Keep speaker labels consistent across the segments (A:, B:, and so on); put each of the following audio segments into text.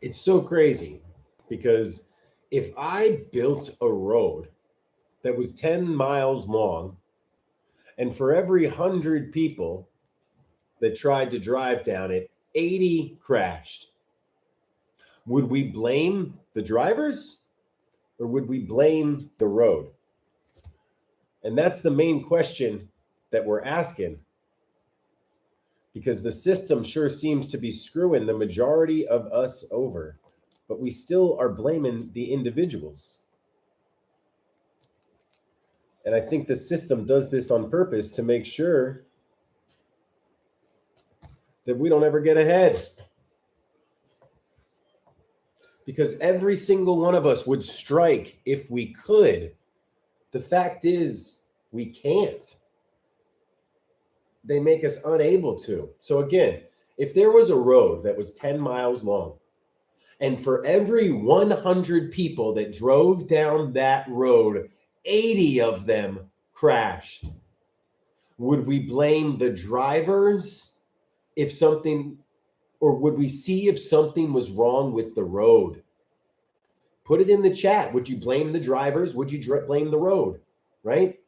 A: It's so crazy because if I built a road that was 10 miles long, and for every 100 people that tried to drive down it, 80 crashed, would we blame the drivers or would we blame the road? And that's the main question that we're asking, because the system sure seems to be screwing the majority of us over, but we still are blaming the individuals. And I think the system does this on purpose to make sure that we don't ever get ahead. Because every single one of us would strike if we could. The fact is, we can't. They make us unable to. So again, if there was a road that was 10 miles long, and for every 100 people that drove down that road, 80 of them crashed, would we blame the drivers if something, or would we see if something was wrong with the road? Put it in the chat. Would you blame the drivers? Would you blame the road? Right?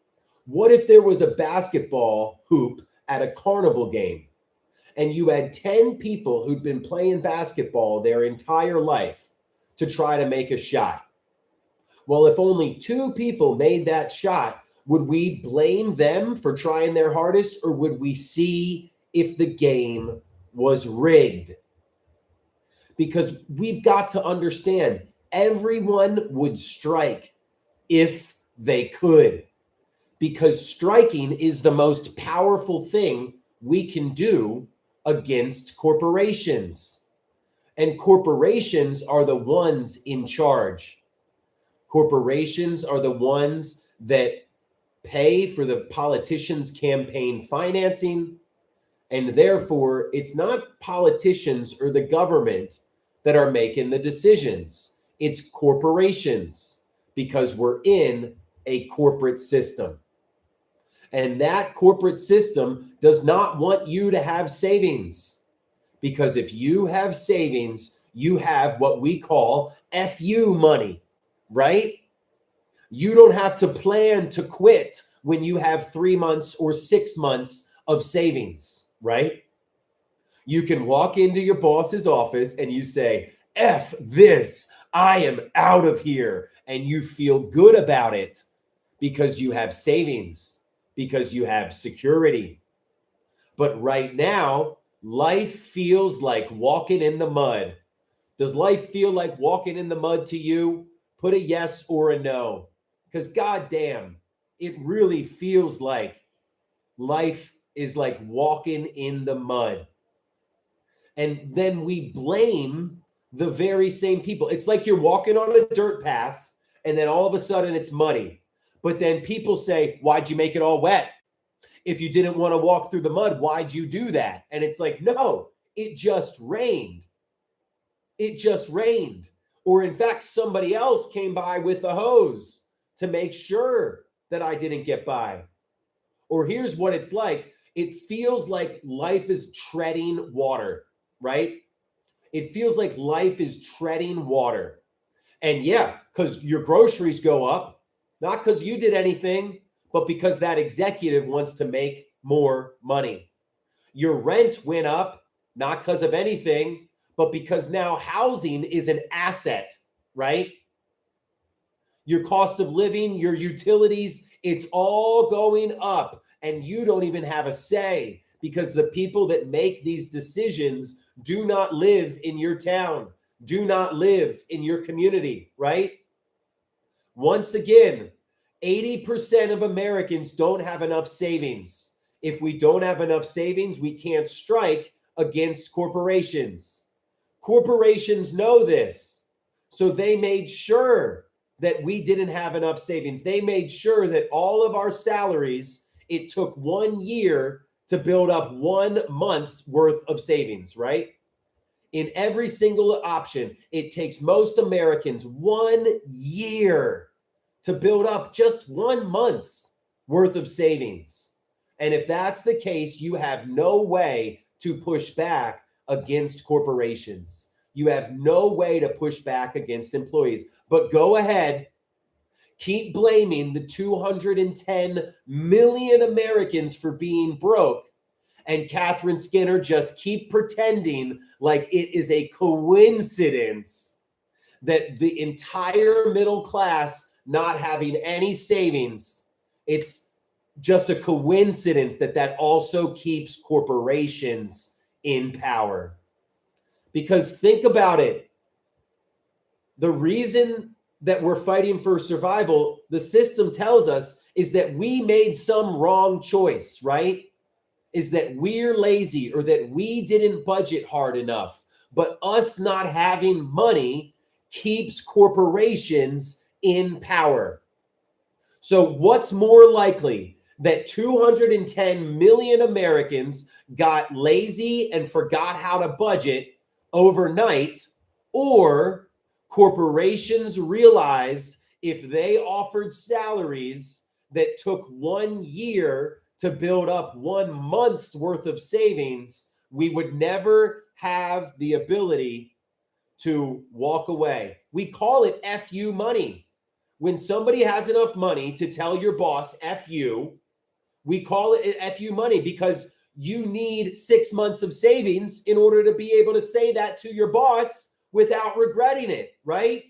A: What if there was a basketball hoop at a carnival game and you had 10 people who'd been playing basketball their entire life to try to make a shot? Well, if only 2 people made that shot, would we blame them for trying their hardest, or would we see if the game was rigged? Because we've got to understand, everyone would strike if they could, because striking is the most powerful thing we can do against corporations. And corporations are the ones in charge. Corporations are the ones that pay for the politicians' campaign financing. And therefore, it's not politicians or the government that are making the decisions. It's corporations, because we're in a corporate system. And that corporate system does not want you to have savings, because if you have savings, you have what we call FU money, right? You don't have to plan to quit when you have 3 months or 6 months of savings, right? You can walk into your boss's office and you say, F this, I am out of here. And you feel good about it because you have savings, because you have security. But right now, life feels like walking in the mud. Does life feel like walking in the mud to you? Put a yes or a no. Because goddamn, it really feels like life is like walking in the mud. And then we blame the very same people. It's like you're walking on a dirt path and then all of a sudden it's muddy. But then people say, why'd you make it all wet? If you didn't want to walk through the mud, why'd you do that? And it's like, no, it just rained. It just rained. Or in fact, somebody else came by with a hose to make sure that I didn't get by. Or here's what it's like. It feels like life is treading water, right? It feels like life is treading water. And yeah, because your groceries go up, not because you did anything, but because that executive wants to make more money. Your rent went up, not because of anything, but because now housing is an asset, right? Your cost of living, your utilities, it's all going up. And you don't even have a say, because the people that make these decisions do not live in your town, do not live in your community, right? Once again, 80% of Americans don't have enough savings. If we don't have enough savings, we can't strike against corporations. Corporations know this. So they made sure that we didn't have enough savings. They made sure that all of our salaries, it took 1 year to build up 1 month's worth of savings, right? In every single option, it takes most Americans 1 year to build up just 1 month's worth of savings. And if that's the case, you have no way to push back against corporations. You have no way to push back against employees. But go ahead, keep blaming the 210 million Americans for being broke. And Catherine Skinner, just keep pretending like it is a coincidence that the entire middle class not having any savings, it's just a coincidence that also keeps corporations in power. Because think about it. The reason that we're fighting for survival, the system tells us, is that we made some wrong choice, right? Is that we're lazy or that we didn't budget hard enough. But us not having money keeps corporations in power. So what's more likely, that 210 million Americans got lazy and forgot how to budget overnight, or corporations realized if they offered salaries that took 1 year to build up 1 month's worth of savings, we would never have the ability to walk away. We call it FU money. When somebody has enough money to tell your boss F you, we call it FU money, because you need 6 months of savings in order to be able to say that to your boss without regretting it, right?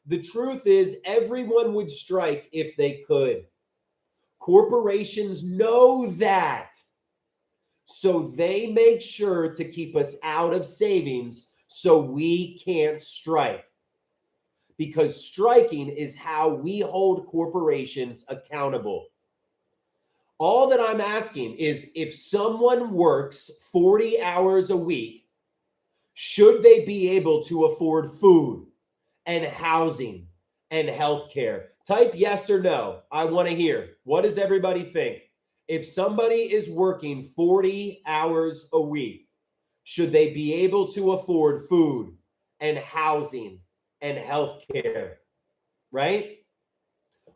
A: The truth is, everyone would strike if they could. Corporations know that. So they make sure to keep us out of savings so we can't strike. Because striking is how we hold corporations accountable. All that I'm asking is, if someone works 40 hours a week, should they be able to afford food and housing and healthcare? Type yes or no. I want to hear. What does everybody think? If somebody is working 40 hours a week, should they be able to afford food and housing and healthcare? Right?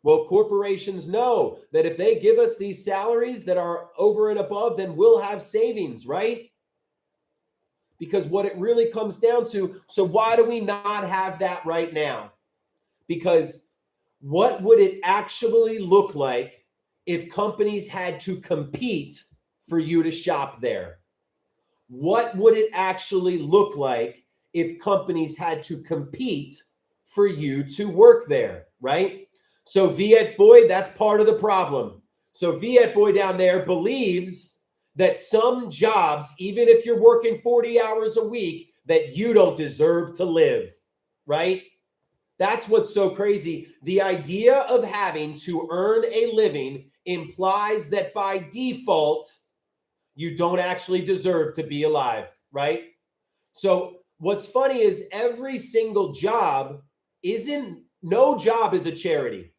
A: Well, corporations know that if they give us these salaries that are over and above, then we'll have savings, right? Because what it really comes down to, so why do we not have that right now? Because what would it actually look like if companies had to compete for you to shop there? What would it actually look like if companies had to compete for you to work there, right? So Viet Boy, that's part of the problem. So Viet Boy down there believes that some jobs, even if you're working 40 hours a week, that you don't deserve to live, right? That's what's so crazy. The idea of having to earn a living implies that by default, you don't actually deserve to be alive, right? So what's funny is every single job no job is a charity.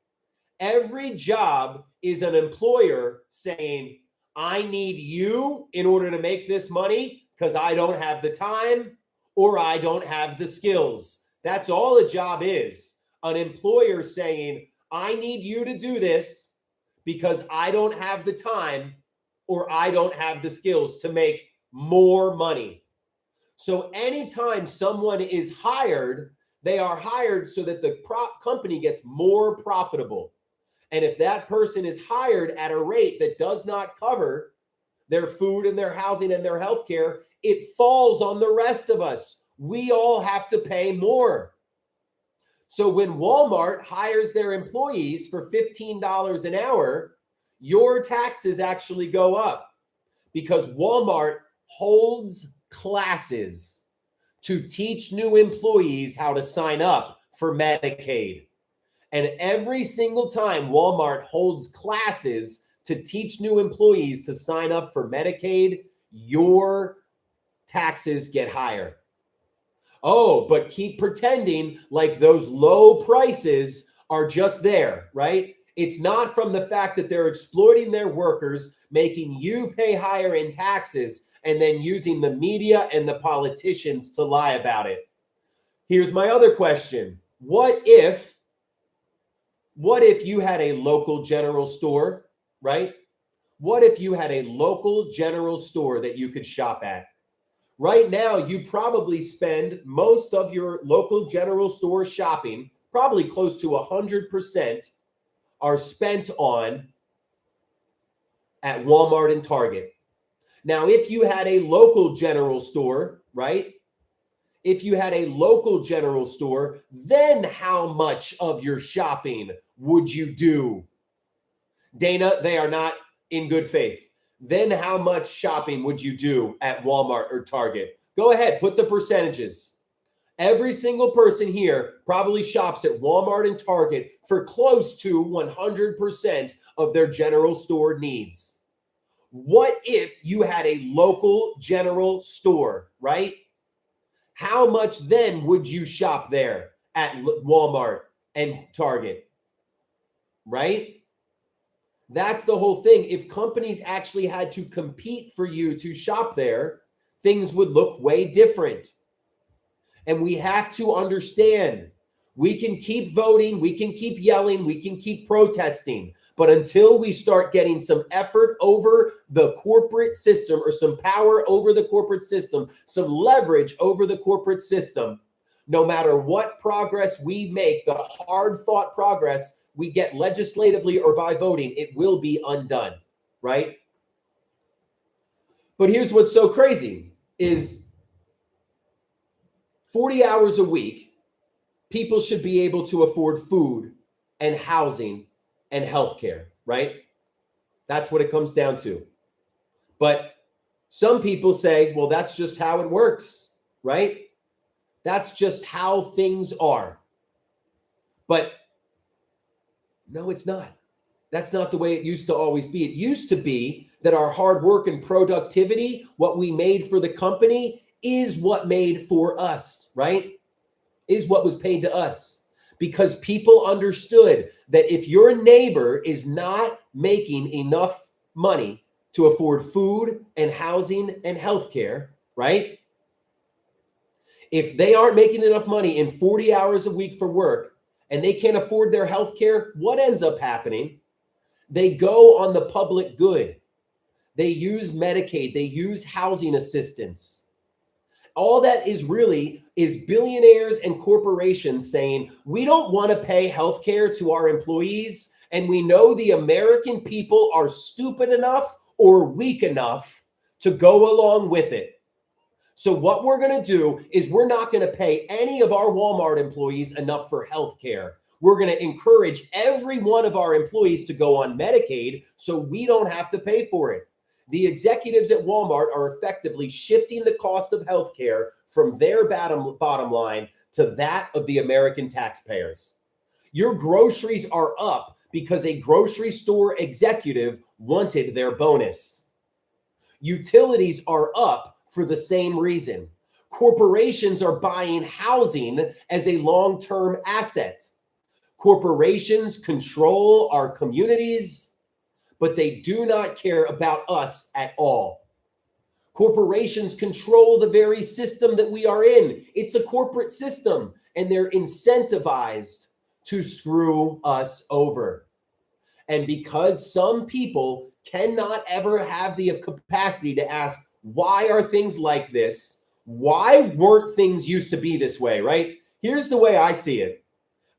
A: Every job is an employer saying, I need you in order to make this money because I don't have the time or I don't have the skills. That's all a job is. An employer saying, I need you to do this because I don't have the time or I don't have the skills to make more money. So anytime someone is hired, they are hired so that the company gets more profitable. And if that person is hired at a rate that does not cover their food and their housing and their health care, it falls on the rest of us. We all have to pay more. So when Walmart hires their employees for $15 an hour, your taxes actually go up because Walmart holds classes to teach new employees how to sign up for Medicaid. And every single time Walmart holds classes to teach new employees to sign up for Medicaid, your taxes get higher. Oh, but keep pretending like those low prices are just there, right? It's not from the fact that they're exploiting their workers, making you pay higher in taxes, and then using the media and the politicians to lie about it. Here's my other question. What if you had a local general store, right? What if you had a local general store that you could shop at? Right now, you probably spend most of your local general store shopping, probably close to 100% are spent on at Walmart and Target. Now, if you had a local general store, right? If you had a local general store, then how much of your shopping would you do? Dana, they are not in good faith. Then how much shopping would you do at Walmart or Target? Go ahead, put the percentages. Every single person here probably shops at Walmart and Target for close to 100% of their general store needs. What if you had a local general store, right? How much then would you shop there at Walmart and Target, right? That's the whole thing. If companies actually had to compete for you to shop there, things would look way different. And we have to understand, we can keep voting, we can keep yelling, we can keep protesting, but until we start getting some effort over the corporate system or some power over the corporate system, some leverage over the corporate system, no matter what progress we make, the hard-fought progress we get legislatively or by voting, it will be undone, right? But here's what's so crazy is 40 hours a week, people should be able to afford food and housing and healthcare, right? That's what it comes down to. But some people say, well, that's just how it works, right? That's just how things are. But no, it's not. That's not the way it used to always be. It used to be that our hard work and productivity, what we made for the company, is what made for us, right? Is what was paid to us. Because people understood that if your neighbor is not making enough money to afford food and housing and healthcare, right? If they aren't making enough money in 40 hours a week for work and they can't afford their healthcare, what ends up happening? They go on the public good. They use Medicaid. They use housing assistance. All that is really is billionaires and corporations saying, we don't want to pay healthcare to our employees, and we know the American people are stupid enough or weak enough to go along with it. So what we're going to do is we're not going to pay any of our Walmart employees enough for healthcare. We're going to encourage every one of our employees to go on Medicaid so we don't have to pay for it. The executives at Walmart are effectively shifting the cost of healthcare from their bottom line to that of the American taxpayers. Your groceries are up because a grocery store executive wanted their bonus. Utilities are up for the same reason. Corporations are buying housing as a long-term asset. Corporations control our communities, but they do not care about us at all. Corporations control the very system that we are in. It's a corporate system, and they're incentivized to screw us over. And because some people cannot ever have the capacity to ask, why are things like this? Why weren't things used to be this way, right? Here's the way I see it.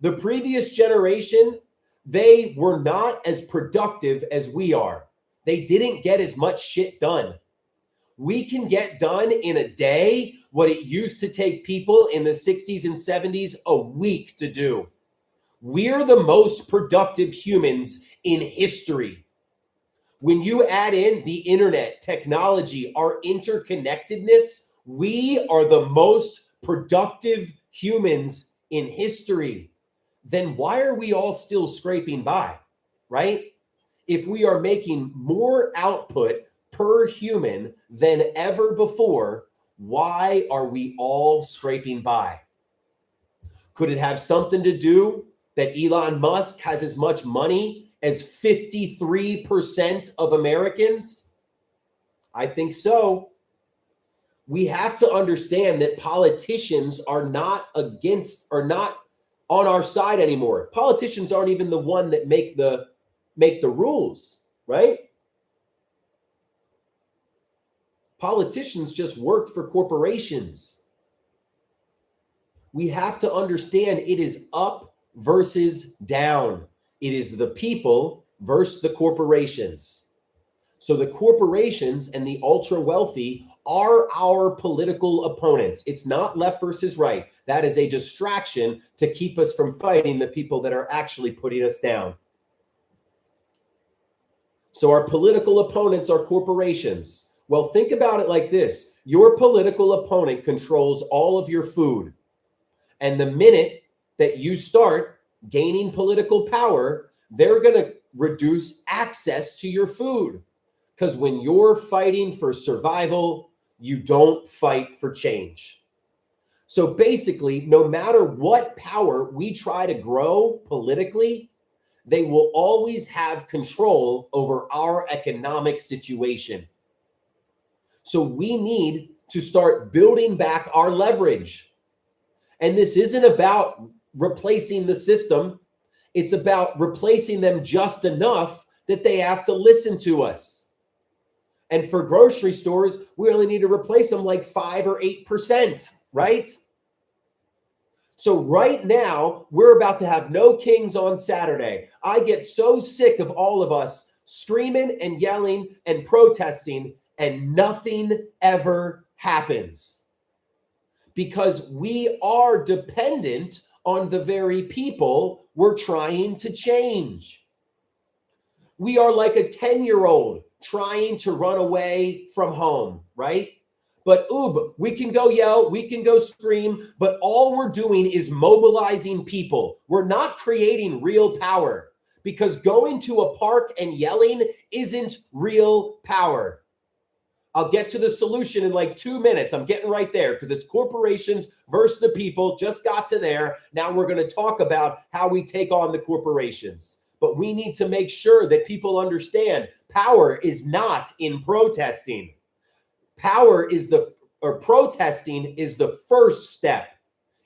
A: The previous generation, they were not as productive as we are. They didn't get as much shit done. We can get done in a day what it used to take people in the 60s and 70s a week to do. We're the most productive humans in history. When you add in the internet, technology, our interconnectedness, we are the most productive humans in history. Then why are we all still scraping by, right? If we are making more output per human than ever before, why are we all scraping by? Could it have something to do that Elon Musk has as much money as 53% of Americans? I think so. We have to understand that politicians are not on our side anymore. Politicians aren't even the one that make the rules, right? Politicians just work for corporations. We have to understand it is up versus down. It is the people versus the corporations. So the corporations and the ultra wealthy are our political opponents. It's not left versus right. That is a distraction to keep us from fighting the people that are actually putting us down. So our political opponents are corporations. Well, think about it like this. Your political opponent controls all of your food. And the minute that you start gaining political power, they're going to reduce access to your food. Because when you're fighting for survival, you don't fight for change. So basically, no matter what power we try to grow politically, they will always have control over our economic situation. So we need to start building back our leverage. And this isn't about replacing the system. It's about replacing them just enough that they have to listen to us. And for grocery stores, we only need to replace them like 5 or 8%, right? So right now, we're about to have no kings on Saturday. I get so sick of all of us screaming and yelling and protesting, and nothing ever happens. Because we are dependent on the very people we're trying to change. We are like a 10-year-old trying to run away from home, right? But we can go yell, we can go scream, but all we're doing is mobilizing people. We're not creating real power, because going to a park and yelling isn't real power. I'll get to the solution in like 2 minutes. I'm getting right there because it's corporations versus the people. Just got to there. Now we're going to talk about how we take on the corporations. But we need to make sure that people understand power is not in protesting. Protesting is the first step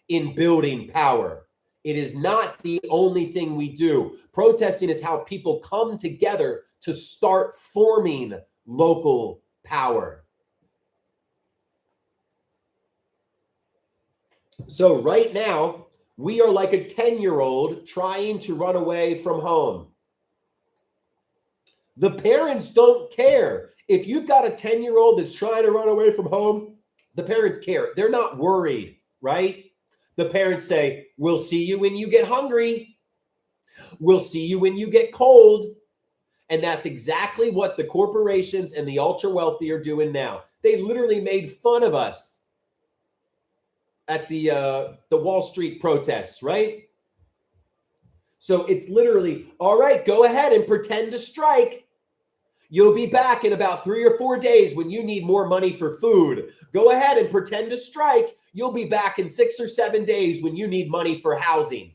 A: in building power. It is not the only thing we do. Protesting is how people come together to start forming local power. So right now, we are like a 10-year-old trying to run away from home. The parents don't care. If you've got a 10-year-old that's trying to run away from home, the parents care. They're not worried, right? The parents say, we'll see you when you get hungry. We'll see you when you get cold. And that's exactly what the corporations and the ultra wealthy are doing now. They literally made fun of us at the Wall Street protests, right? So it's literally, all right, go ahead and pretend to strike. You'll be back in about 3 or 4 days when you need more money for food. Go ahead and pretend to strike. You'll be back in 6 or 7 days when you need money for housing.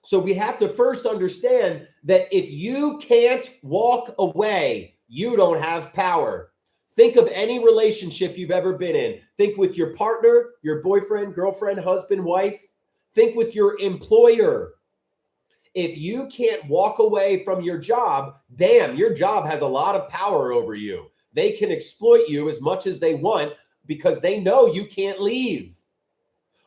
A: So we have to first understand that if you can't walk away, you don't have power. Think of any relationship you've ever been in. Think with your partner, your boyfriend, girlfriend, husband, wife. Think with your employer. If you can't walk away from your job, damn, your job has a lot of power over you. They can exploit you as much as they want because they know you can't leave.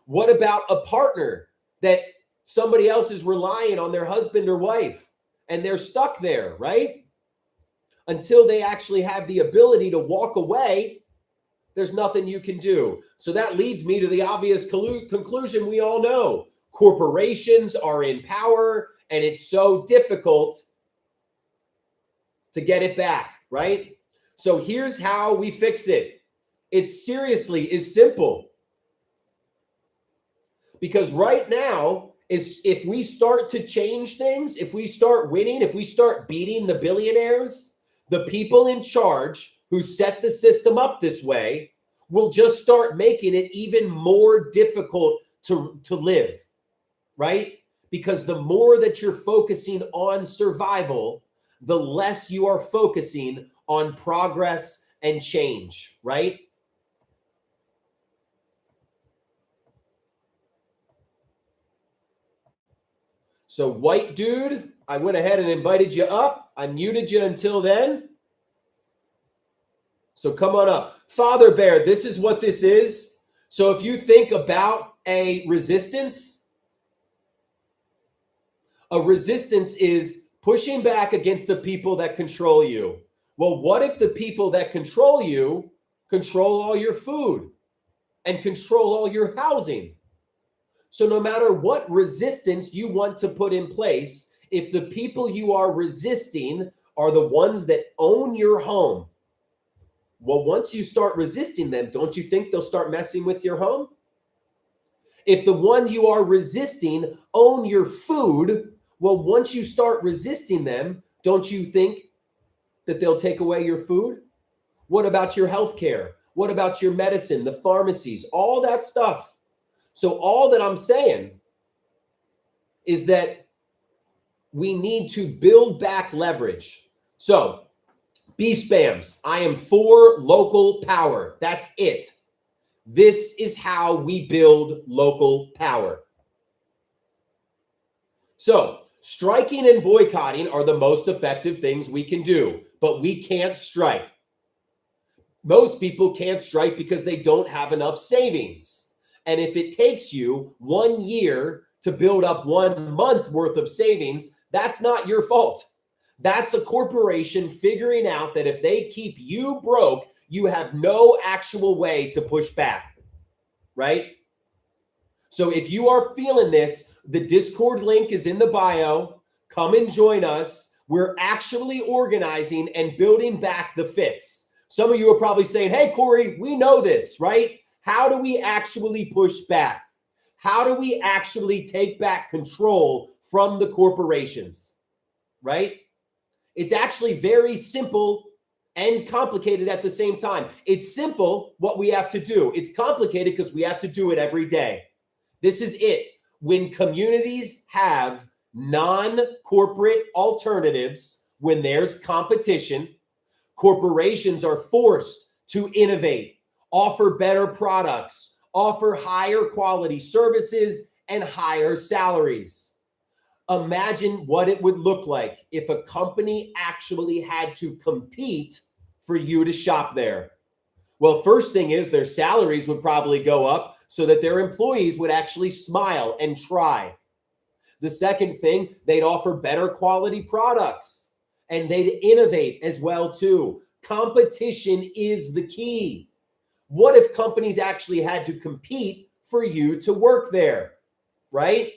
A: What about a partner that somebody else is relying on their husband or wife and they're stuck there, right? Until they actually have the ability to walk away, there's nothing you can do. So that leads me to the obvious conclusion we all know. Corporations are in power and it's so difficult to get it back, right? So here's how we fix it. It seriously is simple. Because right now, if we start to change things, if we start winning, if we start beating the billionaires, the people in charge who set the system up this way will just start making it even more difficult to live, right? Because the more that you're focusing on survival, the less you are focusing on progress and change, right? So white dude, I went ahead and invited you up. I muted you until then. So come on up. Father Bear, this is what this is. So if you think about a resistance is pushing back against the people that control you. Well, what if the people that control you control all your food and control all your housing? So no matter what resistance you want to put in place, if the people you are resisting are the ones that own your home, well, once you start resisting them, don't you think they'll start messing with your home? If the ones you are resisting own your food, well, once you start resisting them, don't you think that they'll take away your food? What about your health care? What about your medicine, the pharmacies, all that stuff? So all that I'm saying is that we need to build back leverage. So B-Spams, I am for local power. That's it. This is how we build local power. So striking and boycotting are the most effective things we can do, but we can't strike. Most people can't strike because they don't have enough savings. And if it takes you 1 year to build up 1 month worth of savings, that's not your fault. That's a corporation figuring out that if they keep you broke, you have no actual way to push back, right? So if you are feeling this, the Discord link is in the bio. Come and join us. We're actually organizing and building back the fix. Some of you are probably saying, hey, Corey, we know this, right? How do we actually push back? How do we actually take back control from the corporations, right? It's actually very simple and complicated at the same time. It's simple what we have to do. It's complicated because we have to do it every day. This is it. When communities have non-corporate alternatives, when there's competition, corporations are forced to innovate, offer better products, offer higher quality services, and higher salaries. Imagine what it would look like if a company actually had to compete for you to shop there. Well, first thing is their salaries would probably go up so that their employees would actually smile and try. The second thing, they'd offer better quality products and they'd innovate as well too. Competition is the key. What if companies actually had to compete for you to work there, right?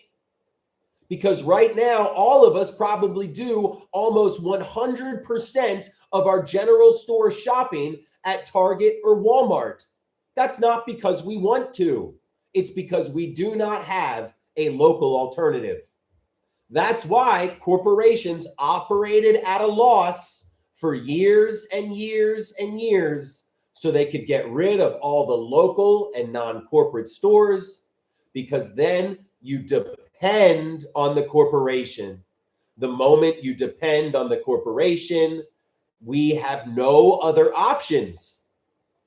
A: Because right now, all of us probably do almost 100% of our general store shopping at Target or Walmart. That's not because we want to. It's because we do not have a local alternative. That's why corporations operated at a loss for years and years and years so they could get rid of all the local and non-corporate stores, because then you depend on the corporation. The moment you depend on the corporation, we have no other options.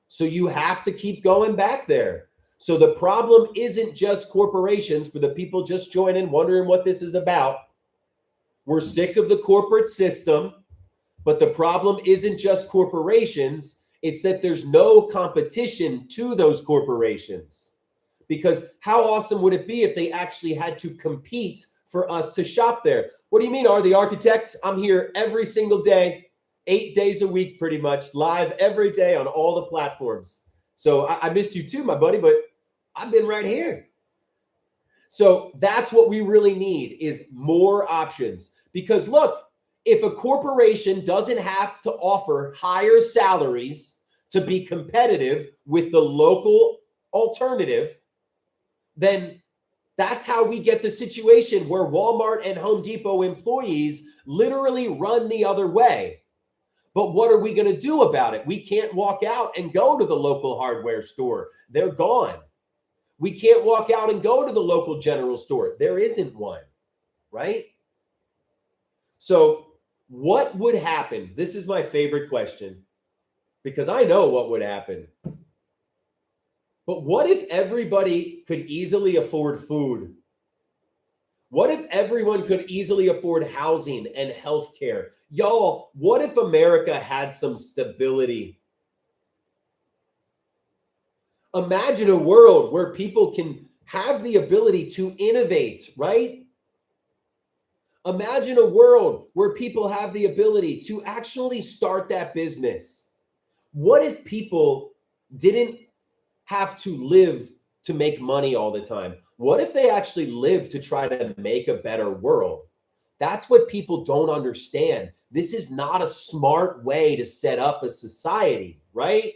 A: So you have to keep going back there. So the problem isn't just corporations. For the people just joining, wondering what this is about, we're sick of the corporate system, but the problem isn't just corporations. It's that there's no competition to those corporations. Because how awesome would it be if they actually had to compete for us to shop there? What do you mean, are the architects? I'm here every single day, 8 days a week, pretty much, live every day on all the platforms. So I missed you too, my buddy, but I've been right here. So that's what we really need, is more options. Because look, if a corporation doesn't have to offer higher salaries to be competitive with the local alternative, then that's how we get the situation where Walmart and Home Depot employees literally run the other way. But what are we going to do about it? We can't walk out and go to the local hardware store. They're gone. We can't walk out and go to the local general store. There isn't one, right? So what would happen? This is my favorite question, because I know what would happen. But what if everybody could easily afford food? What if everyone could easily afford housing and health care? Y'all, what if America had some stability? Imagine a world where people can have the ability to innovate, right? Imagine a world where people have the ability to actually start that business. What if people didn't have to live to make money all the time? What if they actually live to try to make a better world? That's what people don't understand. This is not a smart way to set up a society, right?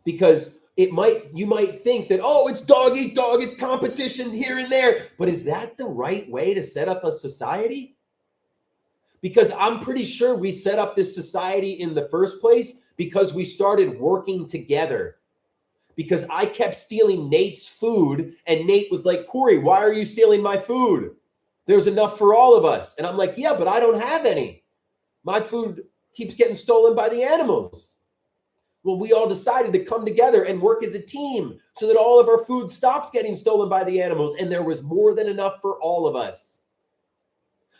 A: Because you might think that, oh, it's dog eat dog, it's competition here and there. But is that the right way to set up a society? Because I'm pretty sure we set up this society in the first place because we started working together. Because I kept stealing Nate's food, and Nate was like, Corey, why are you stealing my food? There's enough for all of us. And I'm like, yeah, but I don't have any. My food keeps getting stolen by the animals. Well, we all decided to come together and work as a team so that all of our food stops getting stolen by the animals, and there was more than enough for all of us.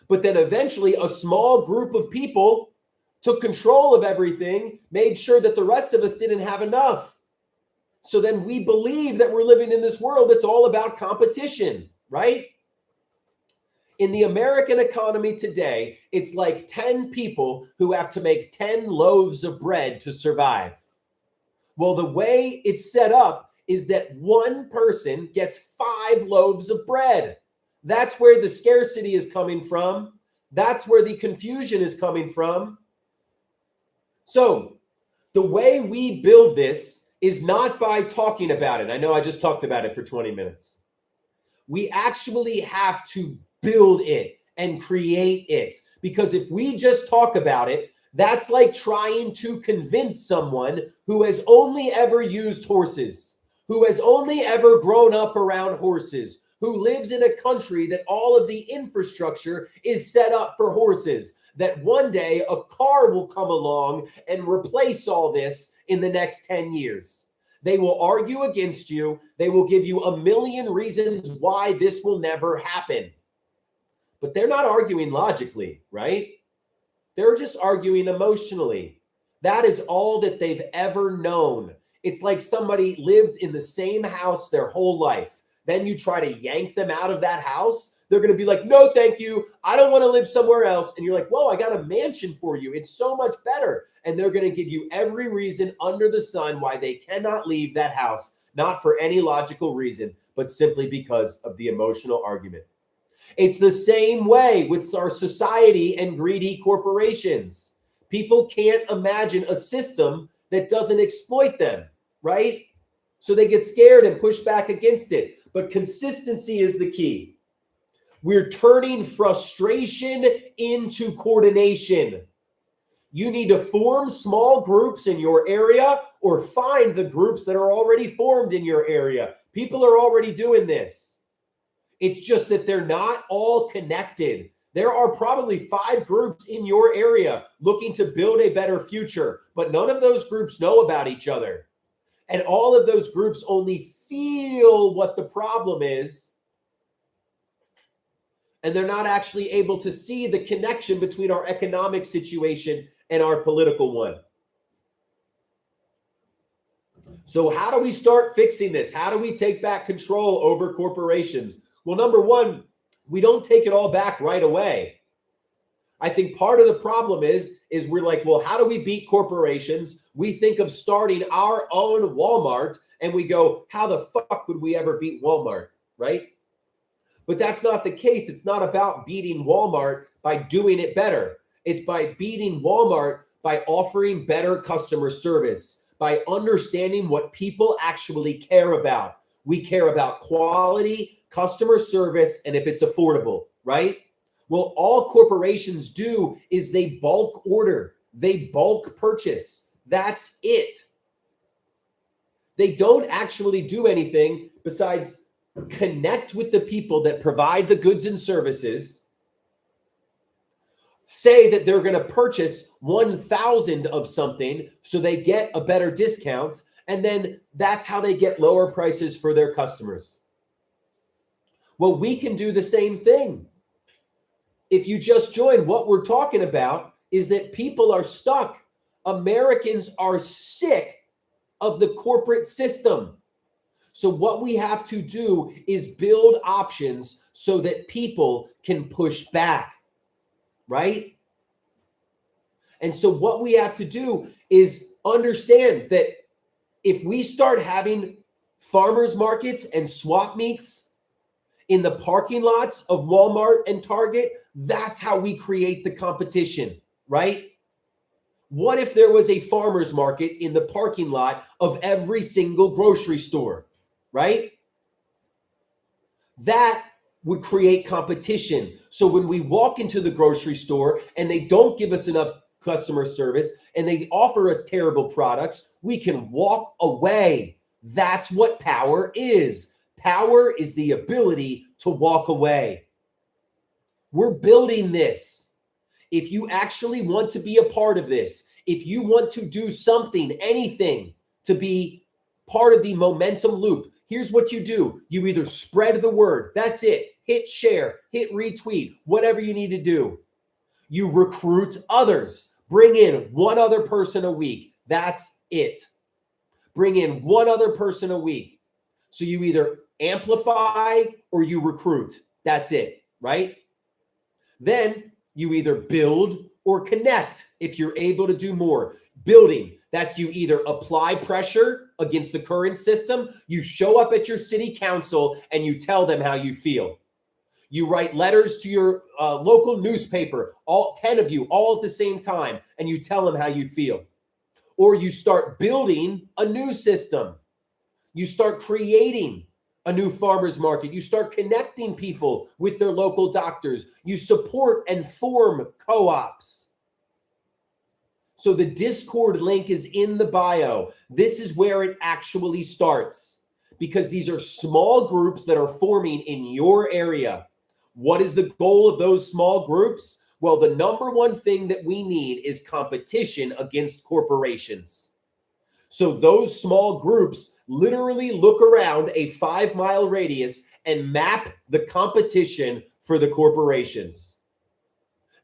A: But then eventually a small group of people took control of everything, made sure that the rest of us didn't have enough. So then we believe that we're living in this world that's all about competition, right? In the American economy today, it's like 10 people who have to make 10 loaves of bread to survive. Well, the way it's set up is that one person gets 5 loaves of bread. That's where the scarcity is coming from. That's where the confusion is coming from. So the way we build this is not by talking about it. I know I just talked about it for 20 minutes. We actually have to build it and create it. Because if we just talk about it, that's like trying to convince someone who has only ever used horses, who has only ever grown up around horses, who lives in a country that all of the infrastructure is set up for horses, that one day a car will come along and replace all this in the next 10 years. They will argue against you. They will give you a million reasons why this will never happen. But they're not arguing logically, right? They're just arguing emotionally. That is all that they've ever known. It's like somebody lived in the same house their whole life. Then you try to yank them out of that house. They're going to be like, no, thank you. I don't want to live somewhere else. And you're like, whoa, I got a mansion for you. It's so much better. And they're going to give you every reason under the sun why they cannot leave that house. Not for any logical reason, but simply because of the emotional argument. It's the same way with our society and greedy corporations. People can't imagine a system that doesn't exploit them, right? So they get scared and push back against it. But consistency is the key. We're turning frustration into coordination. You need to form small groups in your area or find the groups that are already formed in your area. People are already doing this. It's just that they're not all connected. There are probably 5 groups in your area looking to build a better future, but none of those groups know about each other. And all of those groups only feel what the problem is, and they're not actually able to see the connection between our economic situation and our political one. So how do we start fixing this? How do we take back control over corporations? Well, number one, we don't take it all back right away. I think part of the problem is we're like, well, how do we beat corporations? We think of starting our own Walmart, and we go, how the fuck would we ever beat Walmart, right? But that's not the case. It's not about beating Walmart by doing it better. It's by beating Walmart by offering better customer service, by understanding what people actually care about. We care about quality, customer service, and if it's affordable, right? Well, all corporations do is they bulk order, they bulk purchase. That's it. They don't actually do anything besides connect with the people that provide the goods and services, say that they're going to purchase 1,000 of something so they get a better discount, and then that's how they get lower prices for their customers. Well, we can do the same thing. If you just join, what we're talking about is that people are stuck Americans are sick of the corporate system. So what we have to do is build options so that people can push back, right? And so what we have to do is understand that if we start having farmers markets and swap meets in the parking lots of Walmart and Target, that's how we create the competition, right? What if there was a farmers market in the parking lot of every single grocery store, right? That would create competition. So when we walk into the grocery store and they don't give us enough customer service and they offer us terrible products, we can walk away. That's what power is. Power is the ability to walk away. We're building this. If you actually want to be a part of this, if you want to do something, anything to be part of the momentum loop, here's what you do. You either spread the word. That's it. Hit share, hit retweet, whatever you need to do. You recruit others. Bring in one other person a week. That's it. Bring in one other person a week. So you either amplify or you recruit. That's it, right? Then you either build or connect if you're able to do more. Building, that's you either apply pressure against the current system, you show up at your city council and you tell them how you feel. You write letters to your local newspaper, all 10 of you, all at the same time, and you tell them how you feel. Or you start building a new system. You start creating a new farmers market. You start connecting people with their local doctors. You support and form co-ops. So the Discord link is in the bio. This is where it actually starts because these are small groups that are forming in your area. What is the goal of those small groups? Well, the number one thing that we need is competition against corporations. So those small groups literally look around a 5-mile radius and map the competition for the corporations.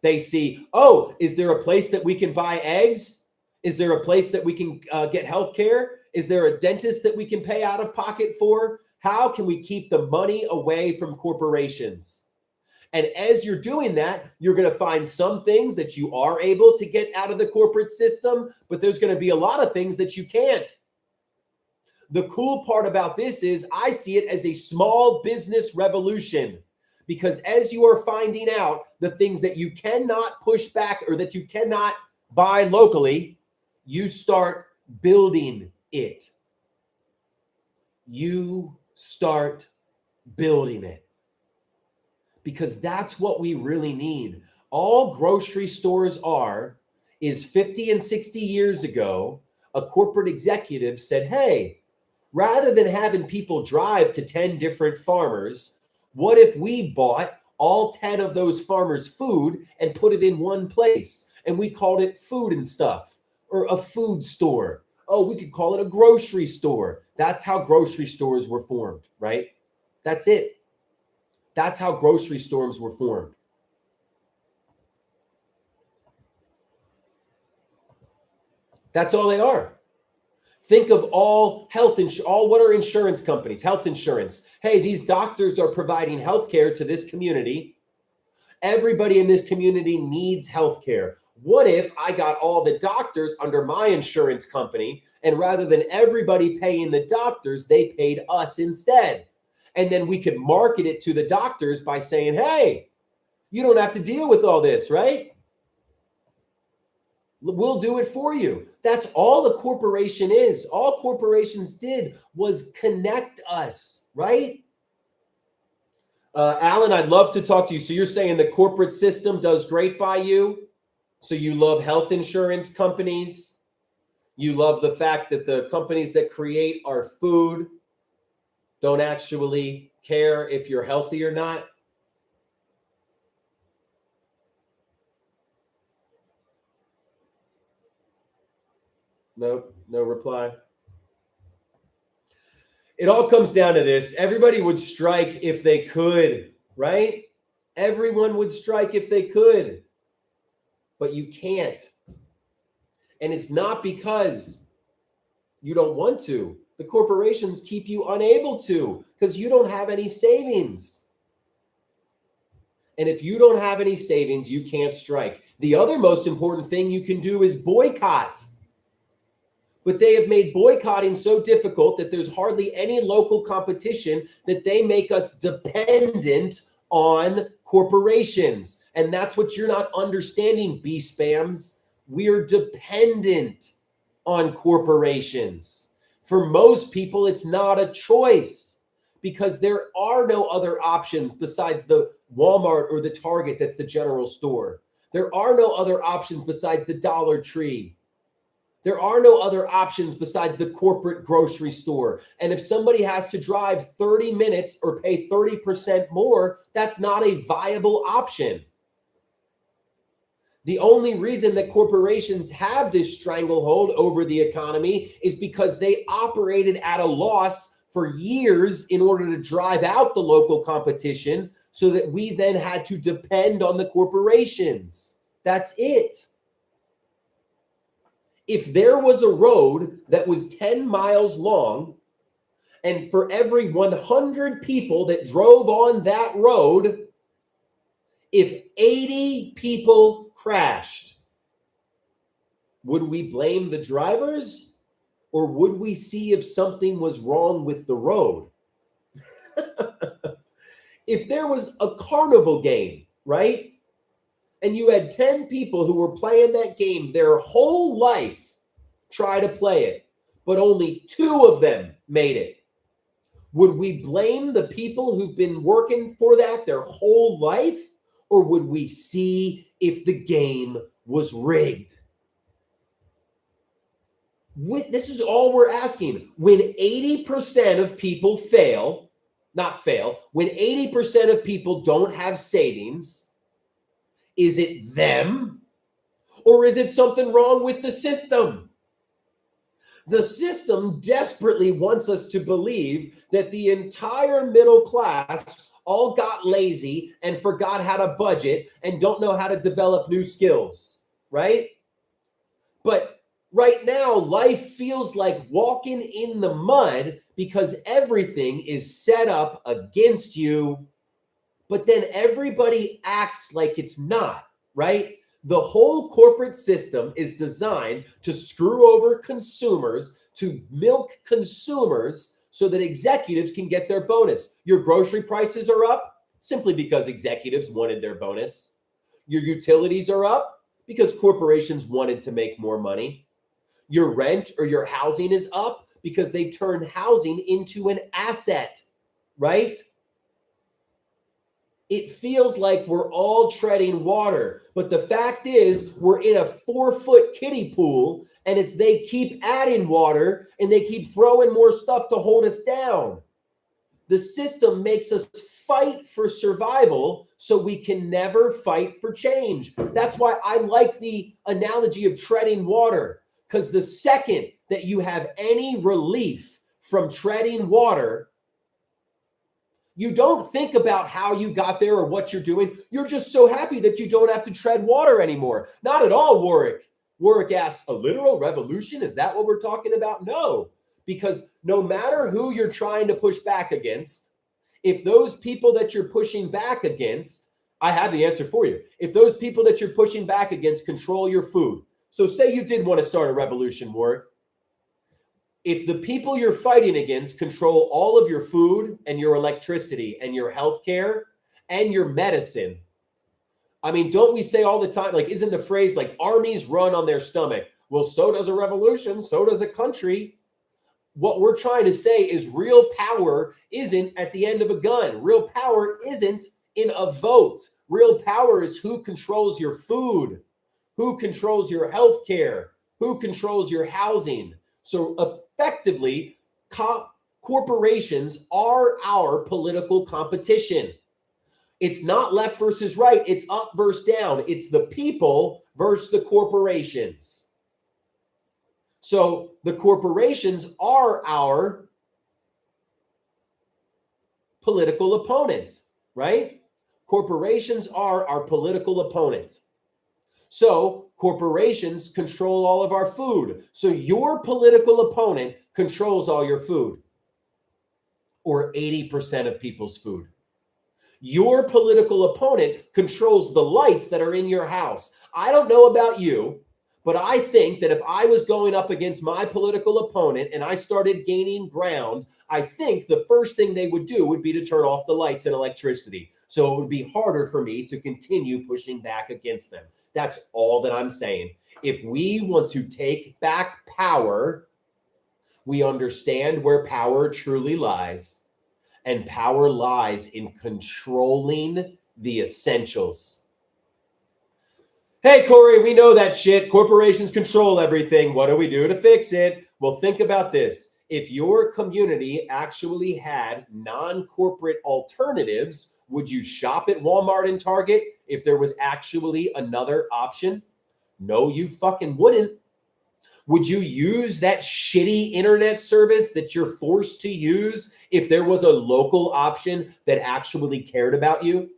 A: They see, oh, is there a place that we can buy eggs? Is there a place that we can get healthcare? Is there a dentist that we can pay out of pocket for? How can we keep the money away from corporations? And as you're doing that, you're going to find some things that you are able to get out of the corporate system, but there's going to be a lot of things that you can't. The cool part about this is I see it as a small business revolution because as you are finding out the things that you cannot push back or that you cannot buy locally, you start building it. You start building it. Because that's what we really need. All grocery stores is 50 and 60 years ago, a corporate executive said, hey, rather than having people drive to 10 different farmers, what if we bought all 10 of those farmers' food and put it in one place? And we called it food and stuff or a food store. Oh, we could call it a grocery store. That's how grocery stores were formed, right? That's it. That's how grocery stores were formed. That's all they are. Think of all what are insurance companies? Health insurance. Hey, these doctors are providing healthcare to this community. Everybody in this community needs healthcare. What if I got all the doctors under my insurance company and rather than everybody paying the doctors, they paid us instead? And then we could market it to the doctors by saying, hey, you don't have to deal with all this, right? We'll do it for you. That's all a corporation is. All corporations did was connect us, right? Alan, I'd love to talk to you. So you're saying the corporate system does great by you? So you love health insurance companies? You love the fact that the companies that create our food don't actually care if you're healthy or not? Nope, no reply. It all comes down to this. Everybody would strike if they could, right? Everyone would strike if they could, but you can't. And it's not because you don't want to. The corporations keep you unable to because you don't have any savings. And if you don't have any savings, you can't strike. The other most important thing you can do is boycott. But they have made boycotting so difficult that there's hardly any local competition, that they make us dependent on corporations. And that's what you're not understanding, B-spams. We're dependent on corporations. For most people, it's not a choice because there are no other options besides the Walmart or the Target that's the general store. There are no other options besides the Dollar Tree. There are no other options besides the corporate grocery store. And if somebody has to drive 30 minutes or pay 30% more, that's not a viable option. The only reason that corporations have this stranglehold over the economy is because they operated at a loss for years in order to drive out the local competition, so that we then had to depend on the corporations. That's it. If there was a road that was 10 miles long, and for every 100 people that drove on that road, if 80 people crashed, would we blame the drivers, or would we see if something was wrong with the road? If there was a carnival game, right? And you had 10 people who were playing that game their whole life, try to play it, but only 2 of them made it. Would we blame the people who've been working for that their whole life? Or would we see if the game was rigged? This is all we're asking. When 80% of people when 80% of people don't have savings, is it them, or is it something wrong with the system? The system desperately wants us to believe that the entire middle class all got lazy and forgot how to budget and don't know how to develop new skills, right? But right now, life feels like walking in the mud because everything is set up against you, but then everybody acts like it's not, right? The whole corporate system is designed to screw over consumers, to milk consumers so that executives can get their bonus. Your grocery prices are up simply because executives wanted their bonus. Your utilities are up because corporations wanted to make more money. Your rent or your housing is up because they turned housing into an asset, right? It feels like we're all treading water, but the fact is we're in a 4-foot kiddie pool, and they keep adding water and they keep throwing more stuff to hold us down. The system makes us fight for survival so we can never fight for change. That's why I like the analogy of treading water, because the second that you have any relief from treading water, you don't think about how you got there or what you're doing. You're just so happy that you don't have to tread water anymore. Not at all, Warwick. Warwick asks, a literal revolution? Is that what we're talking about? No, because no matter who you're trying to push back against, if those people that you're pushing back against, I have the answer for you. If those people that you're pushing back against control your food. So say you did want to start a revolution, Warwick. If the people you're fighting against control all of your food and your electricity and your healthcare and your medicine, I mean, don't we say all the time, like, isn't the phrase like armies run on their stomach? Well, so does a revolution, so does a country. What we're trying to say is real power isn't at the end of a gun. Real power isn't in a vote. Real power is who controls your food, who controls your healthcare, who controls your housing. So effectively, corporations are our political competition. It's not left versus right. It's up versus down. It's the people versus the corporations. So the corporations are our political opponents, right? Corporations are our political opponents. So corporations control all of our food. So your political opponent controls all your food, or 80% of people's food. Your political opponent controls the lights that are in your house. I don't know about you, but I think that if I was going up against my political opponent and I started gaining ground, I think the first thing they would do would be to turn off the lights and electricity. So it would be harder for me to continue pushing back against them. That's all that I'm saying. If we want to take back power, we understand where power truly lies. And power lies in controlling the essentials. Hey, Corey, we know that shit. Corporations control everything. What do we do to fix it? Well, think about this. If your community actually had non-corporate alternatives, would you shop at Walmart and Target if there was actually another option? No, you fucking wouldn't. Would you use that shitty internet service that you're forced to use if there was a local option that actually cared about you?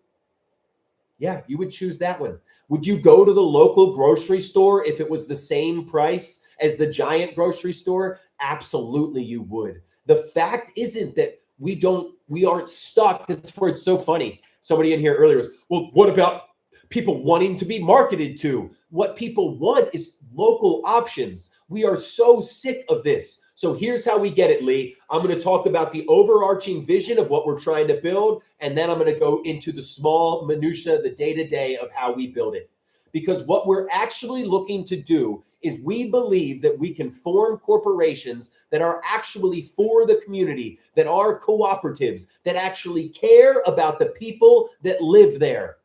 A: Yeah, you would choose that one. Would you go to the local grocery store if it was the same price as the giant grocery store? Absolutely, you would. The fact isn't that we aren't stuck. That's where it's so funny. Somebody in here earlier was, well, what about people wanting to be marketed to? What people want is local options. We are so sick of this. So here's how we get it, Lee. I'm going to talk about the overarching vision of what we're trying to build, and then I'm going to go into the small minutia, the day-to-day of how we build it. Because what we're actually looking to do is we believe that we can form corporations that are actually for the community, that are cooperatives, that actually care about the people that live there.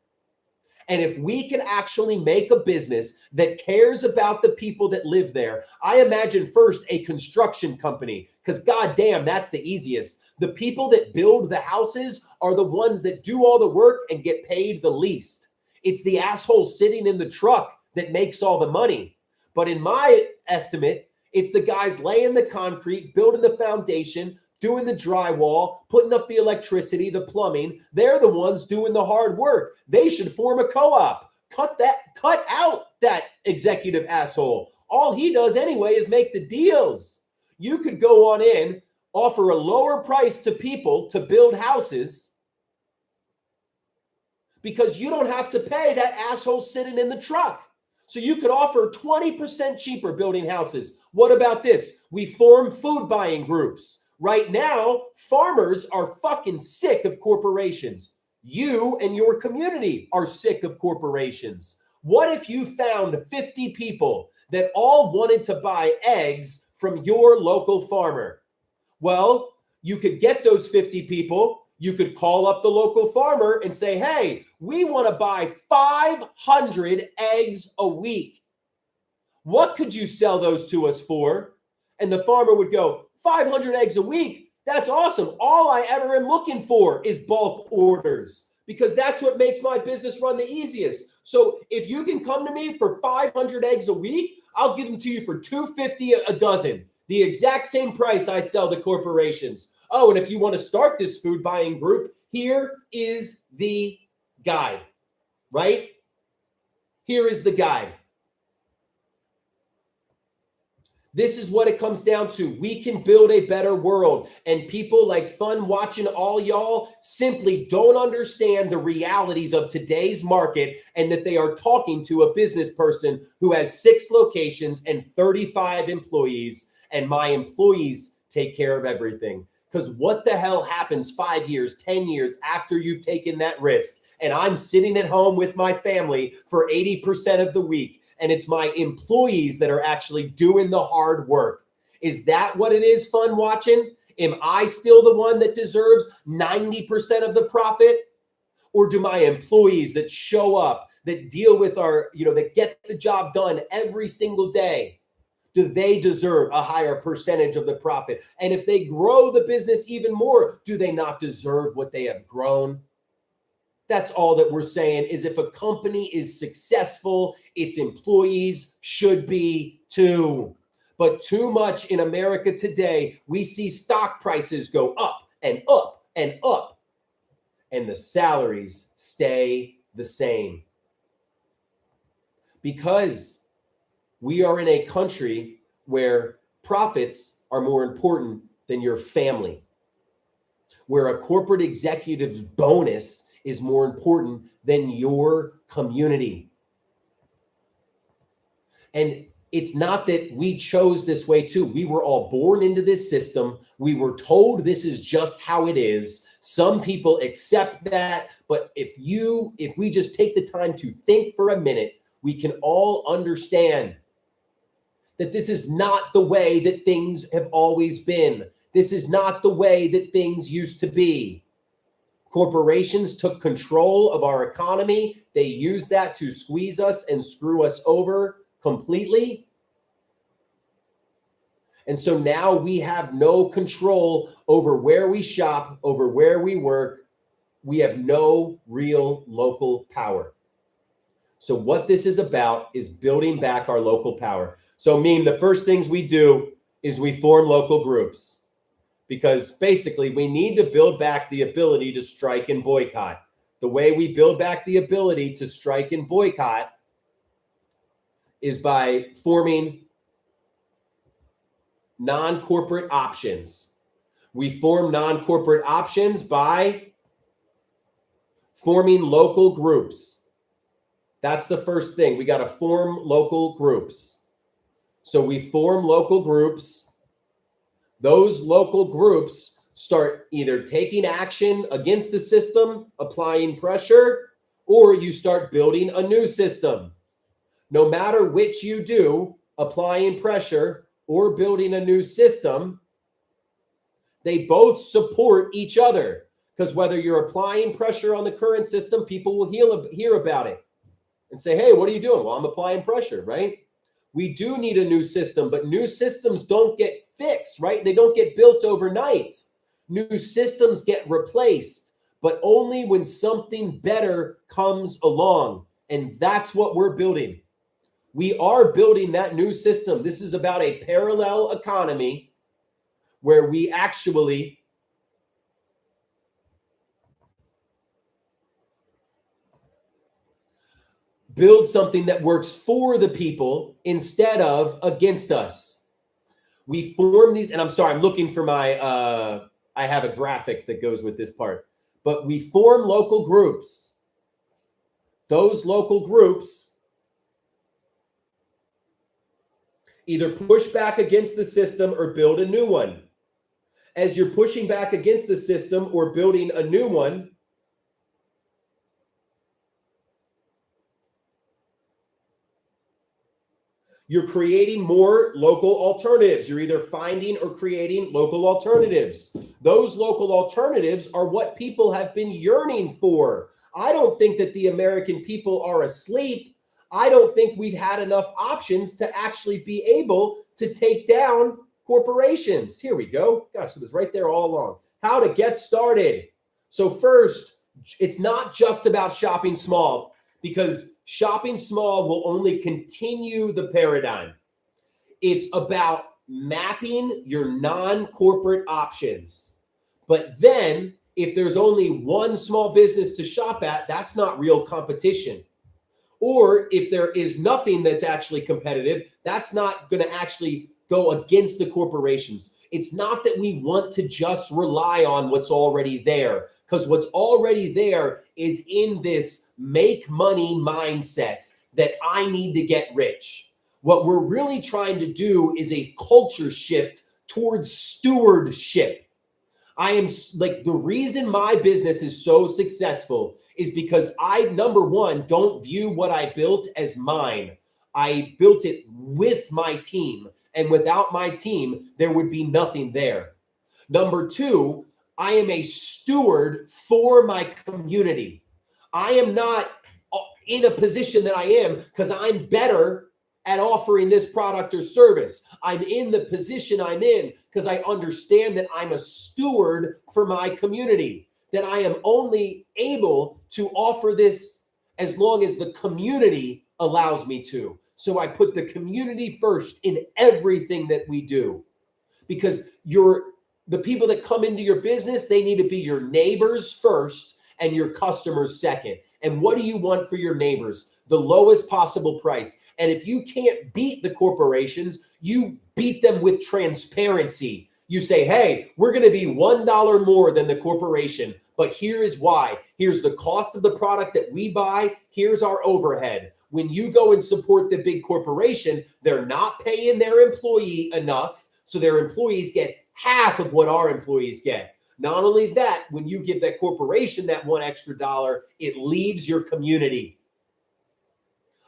A: And if we can actually make a business that cares about the people that live there, I imagine first a construction company, because goddamn, that's the easiest. The people that build the houses are the ones that do all the work and get paid the least. It's the asshole sitting in the truck that makes all the money. But in my estimate, it's the guys laying the concrete, building the foundation, doing the drywall, putting up the electricity, the plumbing. They're the ones doing the hard work. They should form a co-op. Cut out that executive asshole. All he does anyway is make the deals. You could go on in, offer a lower price to people to build houses because you don't have to pay that asshole sitting in the truck. So you could offer 20% cheaper building houses. What about this? We form food buying groups. Right now, farmers are fucking sick of corporations. You and your community are sick of corporations. What if you found 50 people that all wanted to buy eggs from your local farmer? Well, you could get those 50 people. You could call up the local farmer and say, hey, we want to buy 500 eggs a week. What could you sell those to us for? And the farmer would go, 500 eggs a week? That's awesome. All I ever am looking for is bulk orders because that's what makes my business run the easiest. So if you can come to me for 500 eggs a week, I'll give them to you for $2.50 a dozen, the exact same price I sell to corporations. Oh, and if you want to start this food buying group, here is the guide, right? Here is the guide. This is what it comes down to. We can build a better world. And people like Fun Watching All Y'all simply don't understand the realities of today's market and that they are talking to a business person who has 6 locations and 35 employees. And my employees take care of everything. Because what the hell happens 5 years, 10 years after you've taken that risk? And I'm sitting at home with my family for 80% of the week. And it's my employees that are actually doing the hard work. Is that what it is, Fun Watching? Am I still the one that deserves 90% of the profit? Or do my employees that show up, that deal with our, that get the job done every single day, do they deserve a higher percentage of the profit? And if they grow the business even more, do they not deserve what they have grown? That's all that we're saying is if a company is successful, its employees should be too. But too much in America today, we see stock prices go up and up and up, and the salaries stay the same. because we are in a country where profits are more important than your family, where a corporate executive's bonus is more important than your community. And it's not that we chose this way too. We were all born into this system. We were told this is just how it is. Some people accept that, but if we just take the time to think for a minute, we can all understand that this is not the way that things have always been. This is not the way that things used to be. Corporations took control of our economy. They used that to squeeze us and screw us over completely. And so now we have no control over where we shop, over where we work. We have no real local power. So what this is about is building back our local power. So Meme, the first things we do is we form local groups, because basically we need to build back the ability to strike and boycott. The way we build back the ability to strike and boycott is by forming non-corporate options. We form non-corporate options by forming local groups. That's the first thing. We got to form local groups. So we form local groups. Those local groups start either taking action against the system, applying pressure, or you start building a new system. No matter which you do, applying pressure or building a new system, they both support each other, because whether you're applying pressure on the current system, people will hear about it and say, hey, what are you doing? Well, I'm applying pressure, right? We do need a new system, but new systems don't get fixed, right? They don't get built overnight. New systems get replaced, but only when something better comes along. And that's what we're building. We are building that new system. This is about a parallel economy where we actually build something that works for the people instead of against us. We form these, and I'm sorry, I'm looking for my, I have a graphic that goes with this part, but we form local groups. Those local groups either push back against the system or build a new one. As you're pushing back against the system or building a new one, you're creating more local alternatives. You're either finding or creating local alternatives. Those local alternatives are what people have been yearning for. I don't think that the American people are asleep. I don't think we've had enough options to actually be able to take down corporations. Here we go. Gosh, it was right there all along. How to get started. So first, it's not just about shopping small, because shopping small will only continue the paradigm. It's about mapping your non-corporate options. But then if there's only one small business to shop at, that's not real competition. Or if there is nothing that's actually competitive, that's not going to actually go against the corporations. It's not that we want to just rely on what's already there, because what's already there is in this make money mindset that I need to get rich. What we're really trying to do is a culture shift towards stewardship. I am like, the reason my business is so successful is because I, number one, don't view what I built as mine. I built it with my team, and without my team, there would be nothing there. Number two, I am a steward for my community. I am not in a position that I am because I'm better at offering this product or service. I'm in the position I'm in because I understand that I'm a steward for my community, that I am only able to offer this as long as the community allows me to. So I put the community first in everything that we do, because the people that come into your business, they need to be your neighbors first and your customers second. And what do you want for your neighbors? The lowest possible price. And if you can't beat the corporations, you beat them with transparency. You say, hey, we're going to be $1 more than the corporation, but here is why. Here's the cost of the product that we buy. Here's our overhead. When you go and support the big corporation, they're not paying their employee enough, so their employees get half of what our employees get. Not only that, when you give that corporation that $1 extra, it leaves your community.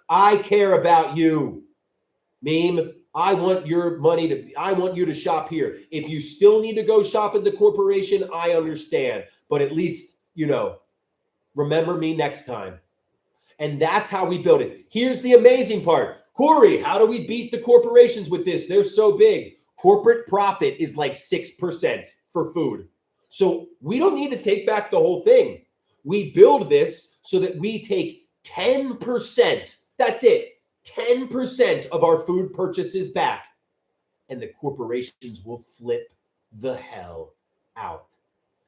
A: I care about you, meme. I want your money I want you to shop here. If you still need to go shop at the corporation, I understand. But at least, remember me next time. And that's how we build it. Here's the amazing part. Corey, how do we beat the corporations with this? They're so big. Corporate profit is like 6% for food. So we don't need to take back the whole thing. We build this so that we take 10%. That's it. 10% of our food purchases back. And the corporations will flip the hell out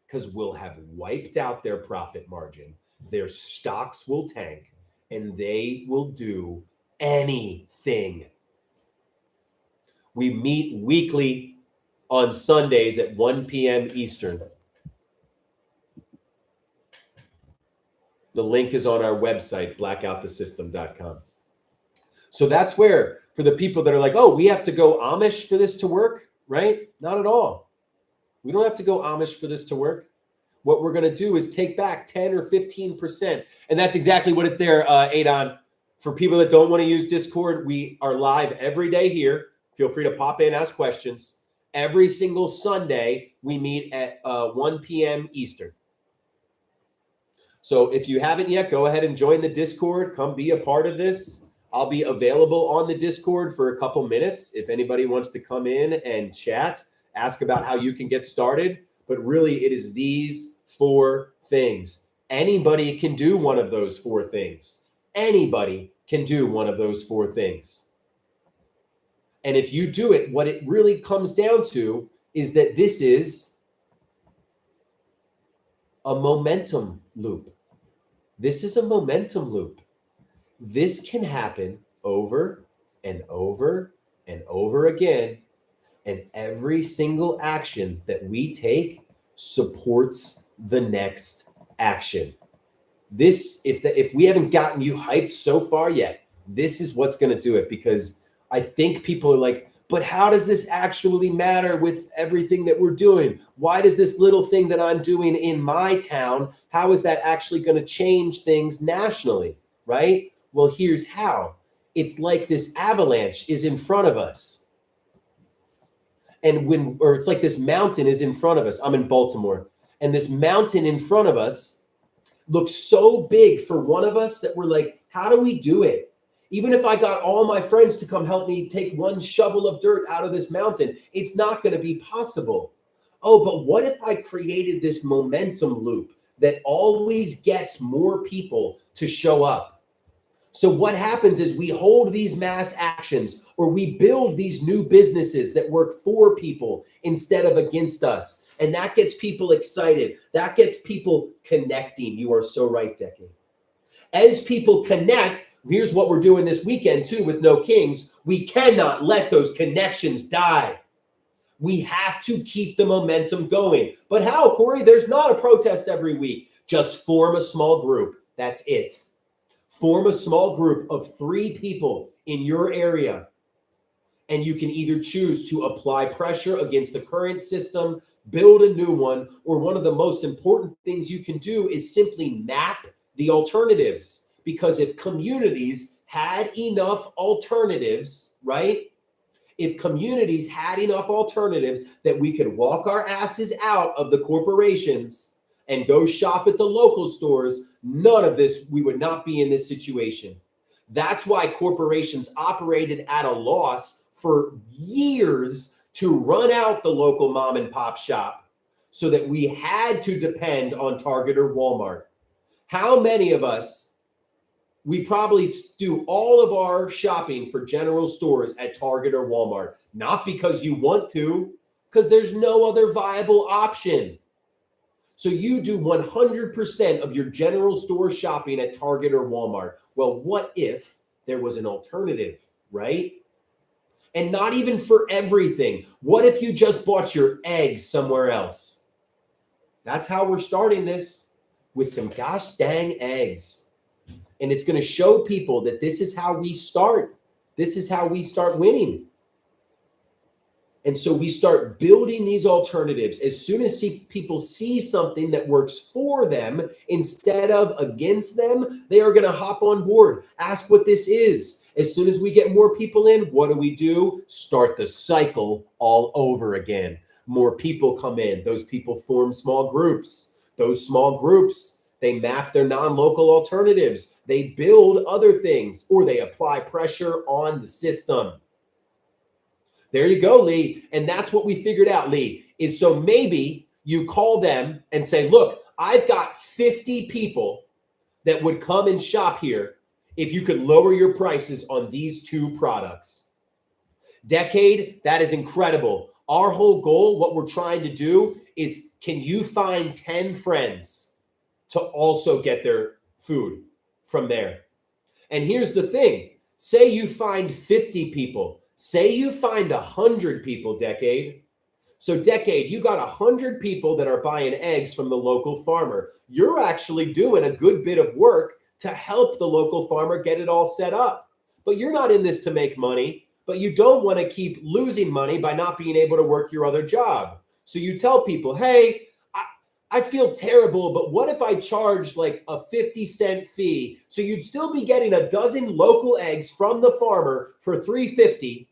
A: because we'll have wiped out their profit margin. Their stocks will tank and they will do anything. We meet weekly on Sundays at 1 p.m. Eastern. The link is on our website, blackoutthesystem.com. So that's where, for the people that are like, oh, we have to go Amish for this to work, right? Not at all. We don't have to go Amish for this to work. What we're going to do is take back 10 or 15%. And that's exactly what it's there, Adon. For people that don't want to use Discord, we are live every day here. Feel free to pop in, ask questions. Every single Sunday, we meet at 1 p.m. Eastern. So if you haven't yet, go ahead and join the Discord. Come be a part of this. I'll be available on the Discord for a couple minutes. If anybody wants to come in and chat, ask about how you can get started. But really, it is these 4 things. Anybody can do one of those 4 things. Anybody can do one of those 4 things. And if you do it, what it really comes down to is that this is a momentum loop. This is a momentum loop. This can happen over and over and over again. And every single action that we take supports the next action. This, if we haven't gotten you hyped so far yet, this is what's going to do it, because I think people are like, but how does this actually matter with everything that we're doing? Why does this little thing that I'm doing in my town, how is that actually going to change things nationally, right? Well, here's how. It's like this avalanche is in front of us. And it's like this mountain is in front of us. I'm in Baltimore. And this mountain in front of us looks so big for one of us that we're like, how do we do it? Even if I got all my friends to come help me take one shovel of dirt out of this mountain, it's not going to be possible. Oh, but what if I created this momentum loop that always gets more people to show up? So what happens is we hold these mass actions, or we build these new businesses that work for people instead of against us. And that gets people excited. That gets people connecting. You are so right, Decade. As people connect, here's what we're doing this weekend too with No Kings. We cannot let those connections die. We have to keep the momentum going. But how, Corey? There's not a protest every week. Just form a small group. That's it. Form a small group of 3 people in your area. And you can either choose to apply pressure against the current system, build a new one, or one of the most important things you can do is simply map the alternatives. Because if communities had enough alternatives, right? If communities had enough alternatives that we could walk our asses out of the corporations and go shop at the local stores, none of this, we would not be in this situation. That's why corporations operated at a loss for years to run out the local mom and pop shop, so that we had to depend on Target or Walmart. How many of us, we probably do all of our shopping for general stores at Target or Walmart, not because you want to, because there's no other viable option. So you do 100% of your general store shopping at Target or Walmart. Well, what if there was an alternative, right? And not even for everything. What if you just bought your eggs somewhere else? That's how we're starting this, with some gosh dang eggs. And it's going to show people that this is how we start. This is how we start winning. And so we start building these alternatives. As soon as people see something that works for them instead of against them, they are going to hop on board. Ask what this is. As soon as we get more people in, what do? Start the cycle all over again. More people come in. Those people form small groups. Those small groups, they map their non-local alternatives. They build other things, or they apply pressure on the system. There you go, Lee. And that's what we figured out, Lee, is so maybe you call them and say, look, I've got 50 people that would come and shop here if you could lower your prices on these two products. Decade, that is incredible. Our whole goal, what we're trying to do is, can you find 10 friends to also get their food from there? And here's the thing. Say you find 50 people. Say you find 100 people, Decade. So Decade, you got 100 people that are buying eggs from the local farmer. You're actually doing a good bit of work to help the local farmer get it all set up. But you're not in this to make money, but you don't want to keep losing money by not being able to work your other job. So you tell people, hey, I feel terrible, but what if I charged like a 50-cent fee? So you'd still be getting a dozen local eggs from the farmer for $3.50,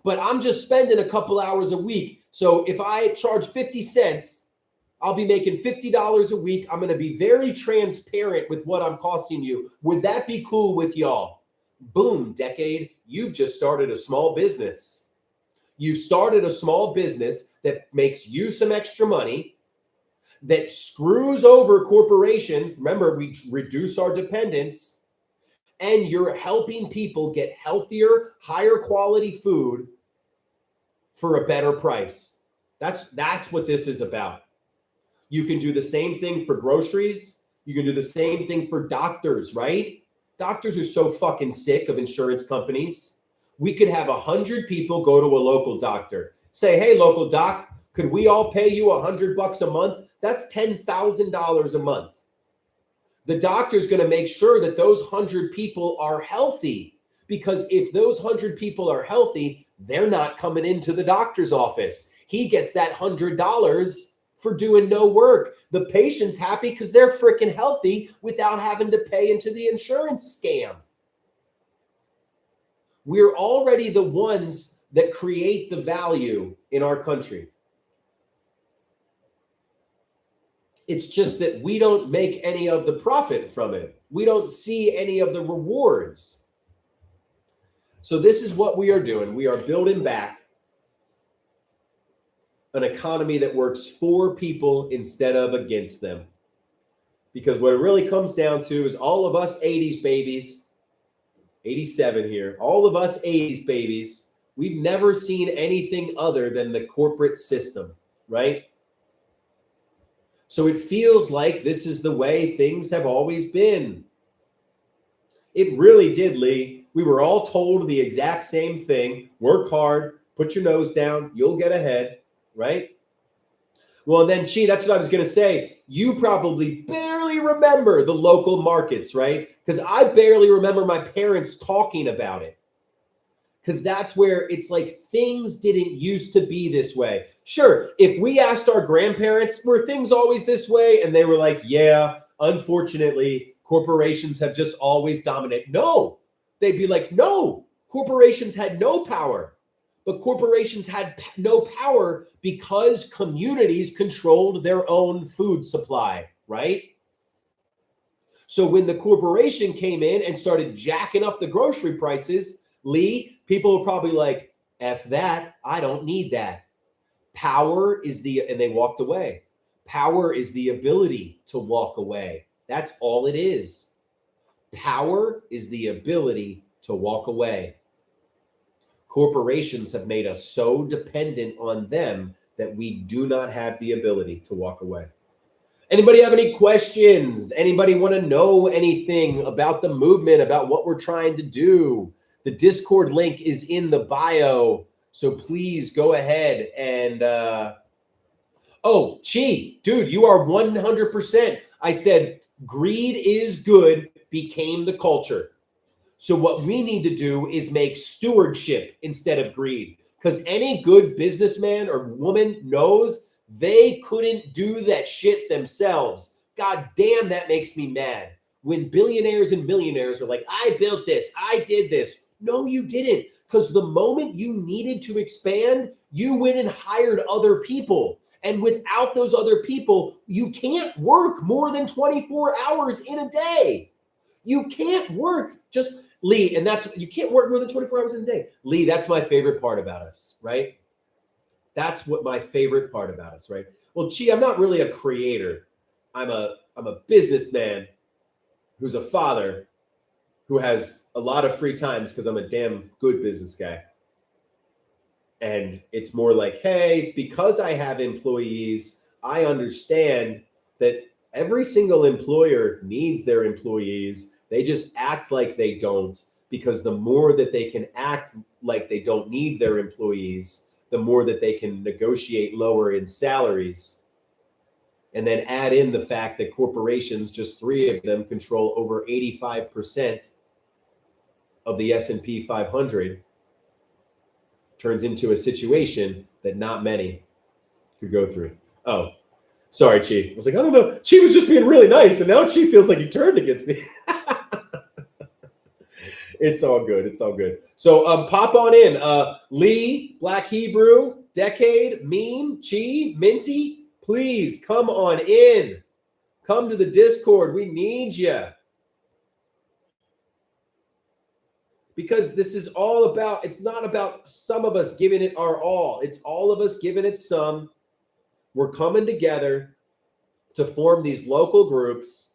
A: but I'm just spending a couple hours a week. So if I charge 50 cents, I'll be making $50 a week. I'm going to be very transparent with what I'm costing you. Would that be cool with y'all? Boom, Decade. You've just started a small business. You've started a small business that makes you some extra money, that screws over corporations. Remember, we reduce our dependence, and you're helping people get healthier, higher quality food for a better price. That's what this is about. You can do the same thing for groceries. You can do the same thing for doctors, right? Doctors are so fucking sick of insurance companies. We could have 100 people go to a local doctor. Say, hey, local doc, could we all pay you $100 a month? That's $10,000 a month. The doctor's going to make sure that those 100 people are healthy, because if those 100 people are healthy, they're not coming into the doctor's office. He gets that $100 for doing no work. The patient's happy because they're freaking healthy without having to pay into the insurance scam. We're already the ones that create the value in our country. It's just that we don't make any of the profit from it. We don't see any of the rewards. So this is what we are doing. We are building back an economy that works for people instead of against them. Because what it really comes down to is all of us 80s babies, 87 here, all of us 80s babies, we've never seen anything other than the corporate system, right? So it feels like this is the way things have always been. It really did, Lee. We were all told the exact same thing. Work hard, put your nose down, you'll get ahead, right? Well, then, Chi, that's what I was going to say. You probably barely remember the local markets, right? Because I barely remember my parents talking about it. Because that's where it's like things didn't used to be this way. Sure, if we asked our grandparents, were things always this way? And they were like, yeah, unfortunately, corporations have just always dominated. No, they'd be like, no, corporations had no power. But corporations had no power because communities controlled their own food supply, right? So when the corporation came in and started jacking up the grocery prices, Lee, people were probably like, F that, I don't need that. Power is and they walked away. Power is the ability to walk away. That's all it is. Power is the ability to walk away. Corporations have made us so dependent on them that we do not have the ability to walk away. Anybody have any questions? Anybody want to know anything about the movement, about what we're trying to do? The Discord link is in the bio. So please go ahead and oh, Chi, dude, you are 100%. I said greed is good became the culture. So what we need to do is make stewardship instead of greed. Because any good businessman or woman knows they couldn't do that shit themselves. God damn, that makes me mad. When billionaires and millionaires are like, I built this, I did this. No, you didn't. Because the moment you needed to expand, you went and hired other people. And without those other people, you can't work more than 24 hours in a day. You can't work just Lee, and that's you can't work more than 24 hours in a day. Lee, that's my favorite part about us, right? That's what my favorite part about us, right? Well, gee, I'm not really a creator. I'm a businessman who's a father who has a lot of free times because I'm a damn good business guy. And it's more like, hey, because I have employees, I understand that every single employer needs their employees. They just act like they don't, because the more that they can act like they don't need their employees, the more that they can negotiate lower in salaries. And then add in the fact that corporations, just 3 of them, control over 85% of the S&P 500, turns into a situation that not many could go through. Oh, sorry, Chi. I was like, I don't know. Chi was just being really nice, and now Chi feels like he turned against me. It's all good. It's all good. So pop on in. Lee, Black Hebrew, Decade, Meme, Chi, Minty, please come on in. Come to the Discord. We need you. Because this is all about, it's not about some of us giving it our all. It's all of us giving it some. We're coming together to form these local groups.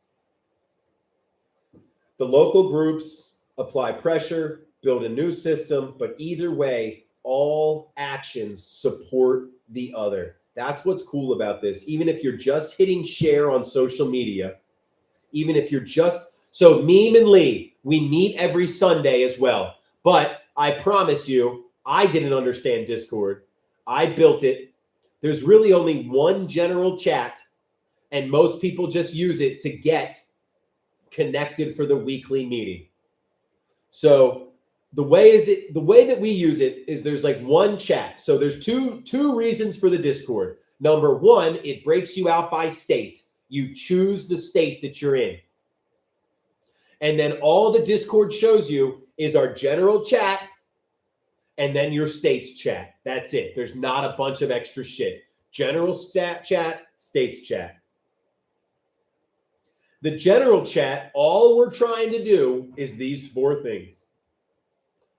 A: The local groups apply pressure, build a new system, but either way, all actions support the other. That's what's cool about this. Even if you're just hitting share on social media, even if you're just, so Meme and Lee, we meet every Sunday as well. But I promise you, I didn't understand Discord. I built it. There's really only one general chat, and most people just use it to get connected for the weekly meeting. So the way that we use it is there's like one chat. So there's two reasons for the Discord. Number one, it breaks you out by state. You choose the state that you're in. And then all the Discord shows you is our general chat and then your states chat. That's it. There's not a bunch of extra shit. General chat, states chat. The general chat, all we're trying to do is these 4 things.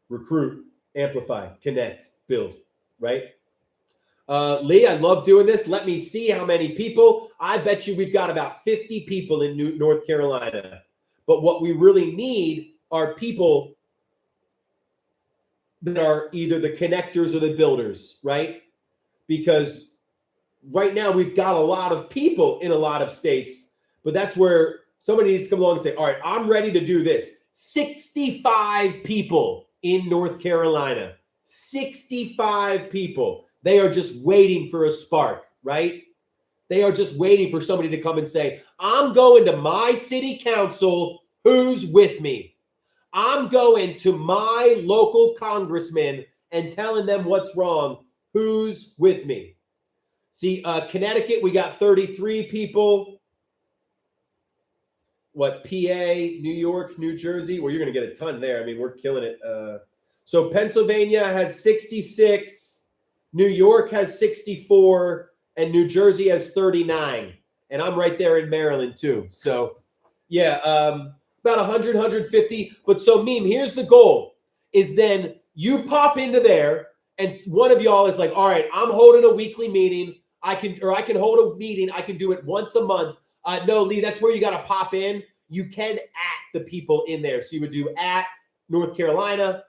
A: Recruit, amplify, connect, build, right? Lee, I love doing this. Let me see how many people. I bet you we've got about 50 people in North Carolina. But what we really need are people that are either the connectors or the builders, right? Because right now we've got a lot of people in a lot of states, but that's where somebody needs to come along and say, all right, I'm ready to do this. 65 people in North Carolina, 65 people. They are just waiting for a spark, right? They are just waiting for somebody to come and say, I'm going to my city council. Who's with me? I'm going to my local congressman and telling them what's wrong. Who's with me? See, Connecticut, we got 33 people. What, PA, New York, New Jersey? Well, you're going to get a ton there. I mean, we're killing it. So Pennsylvania has 66. New York has 64. And New Jersey has 39. And I'm right there in Maryland, too. So, yeah, about 100, 150. But so, Meme, here's the goal, is then you pop into there, and one of y'all is like, all right, I'm holding a weekly meeting. I can hold a meeting. I can do it once a month. No, Lee, that's where you got to pop in. You can at the people in there. So you would do at North Carolina,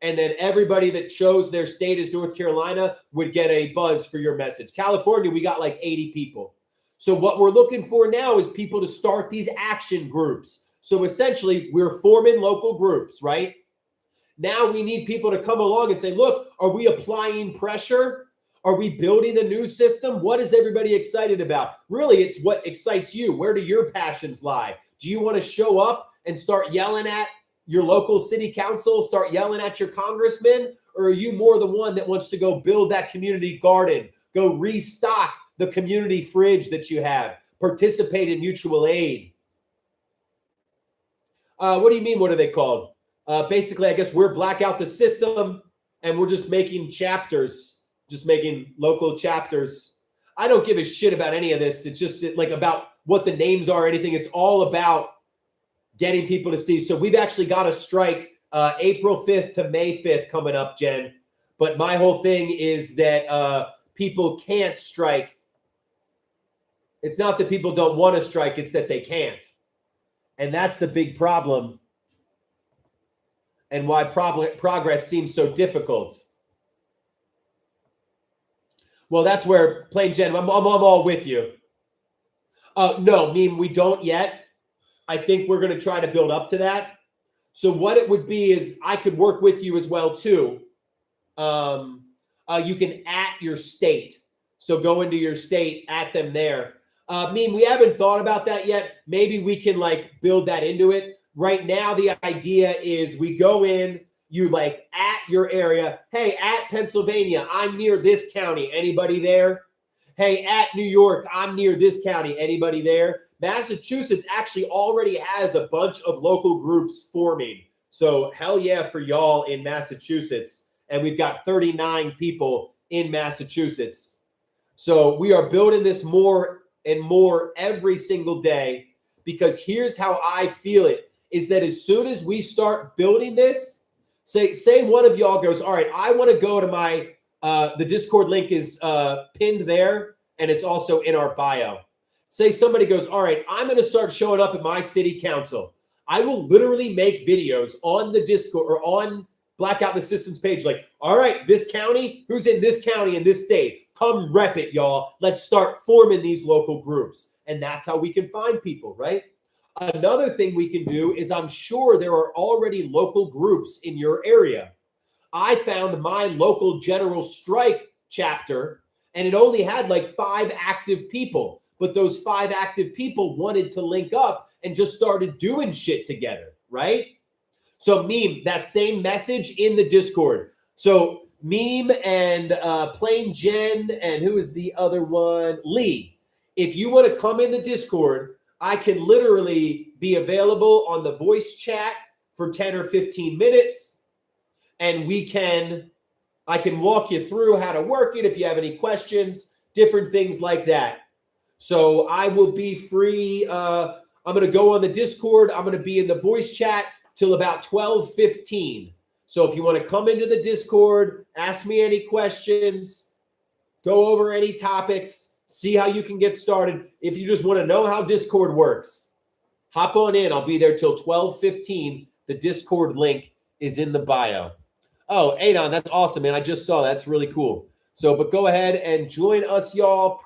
A: and then everybody that chose their state as North Carolina would get a buzz for your message. California, we got like 80 people. So what we're looking for now is people to start these action groups. So essentially, we're forming local groups, right? Now we need people to come along and say, look, are we applying pressure? Are we building a new system? What is everybody excited about? Really, it's what excites you. Where do your passions lie? Do you want to show up and start yelling at your local city council, start yelling at your congressman? Or are you more the one that wants to go build that community garden, go restock the community fridge that you have, participate in mutual aid? What do you mean? What are they called? Basically, I guess we're black out the system and we're just making chapters, just making local chapters. I don't give a shit about any of this. It's just like about what the names are or anything. It's all about getting people to see. So we've actually got a strike April 5th to May 5th coming up, Jen. But my whole thing is that people can't strike. It's not that people don't want to strike. It's that they can't. And that's the big problem and why progress seems so difficult. Well, that's where, plain Jen, I'm all with you. No, I mean, we don't yet. I think we're going to try to build up to that. So what it would be is I could work with you as well, too. You can at your state. So go into your state, at them there. We haven't thought about that yet. Maybe we can like build that into it. Right now, the idea is we go in, you like at your area. Hey, at Pennsylvania, I'm near this county. Anybody there? Hey, at New York, I'm near this county. Anybody there? Massachusetts actually already has a bunch of local groups forming. So hell yeah for y'all in Massachusetts. And we've got 39 people in Massachusetts. So we are building this more and more every single day, because here's how I feel it, is that as soon as we start building this, say one of y'all goes, all right, I want to go to my, the Discord link is pinned there, and it's also in our bio. Say somebody goes, all right, I'm going to start showing up at my city council. I will literally make videos on the Discord or on Blackout the Systems page, like, all right, this county, who's in this county in this state? Come rep it, y'all. Let's start forming these local groups. And that's how we can find people, right? Another thing we can do is I'm sure there are already local groups in your area. I found my local general strike chapter, and it only had like 5 active people. But those 5 active people wanted to link up and just started doing shit together, right? So Meme, that same message in the Discord. So Meme and Plain Jen, and who is the other one? Lee. If you want to come in the Discord, I can literally be available on the voice chat for 10 or 15 minutes. And I can walk you through how to work it if you have any questions, different things like that. So I will be free. I'm going to go on the Discord. I'm going to be in the voice chat till about 12:15. So if you want to come into the Discord, ask me any questions, go over any topics, see how you can get started. If you just want to know how Discord works, hop on in. I'll be there till 12:15. The Discord link is in the bio. Oh, Adon, that's awesome, man. I just saw that. That's really cool. So, but go ahead and join us, y'all.